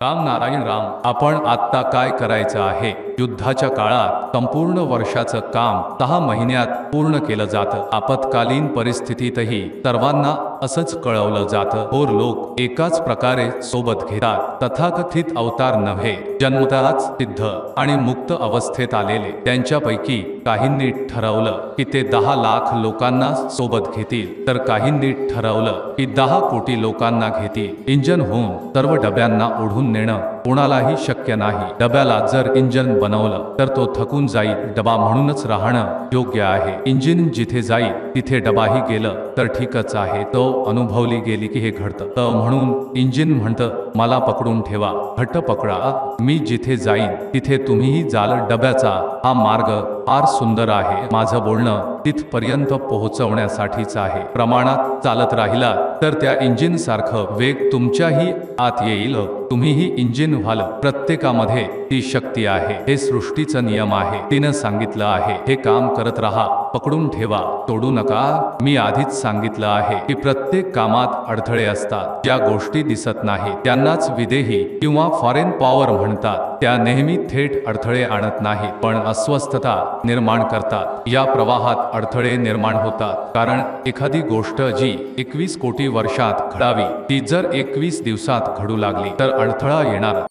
राम नारायण राम। आपण आत्ता काय करायचं आहे? युद्धाच्या काळात संपूर्ण वर्षाचं काम 6 महिन्यात पूर्ण केलं जातं। आपत्कालीन परिस्थितीतही सर्वांना असंच कळवलं जातं। थोर लोक एकाच प्रकारे सोबत घेतात। तथाकथित अवतार नव्हे, जन्मतःच सिद्ध आणि मुक्त अवस्थेत आलेले। त्यांच्यापैकी काहींनी ठरवलं की ते 10 लाख लोकांना सोबत घेतील, तर काहींनी ठरवलं की 10 कोटी लोकांना घेतील। इंजन होऊन सर्व डब्यांना ओढून नेणं कोणालाही शक्य नाही। डब्याला जर इंजन बनवलं तर तो थकून जाईल। डबा म्हणूनच राहणं योग्य आहे। इंजिन जिथे जाईल तिथे डबाही गेलं तर ठीकच आहे। तो अनुभवली गेली की हे घडतं। म्हणून इंजिन म्हणतं, मला पकडून ठेवा, घट्ट पकडा, मी जिथे जाईन तिथे तुम्हीही जाल। डब्याचा हा मार्ग फार सुंदर आहे। माझं बोलणं तिथपर्यंत पोहोचवण्यासाठीच आहे। प्रमाणात चालत राहिला तर त्या इंजिन सारखं वेग तुमच्याही आत येईल, तुम्हीही इंजिन व्हाल। प्रत्येकामध्ये ती शक्ती आहे। हे सृष्टीचा नियम आहे। तिनं सांगितलं आहे, हे काम करत राहा, पकडून ठेवा, तोडू नका। मी आधीच सांगितलं आहे की प्रत्येक कामात अडथळे असतात। ज्या गोष्टी दिसत नाही त्यांनाच विदेही किंवा फॉरेन पॉवर म्हणतात। त्या नेहमी थेट अडथळे आणत नाहीत, पण अस्वस्थता निर्माण करतात। या प्रवाहात अडथळे निर्माण होतात कारण एखादी गोष्ट जी 21 कोटी वर्षात घडावी ती जर 21 दिवसात घडू लागली तर अडथळा येणार।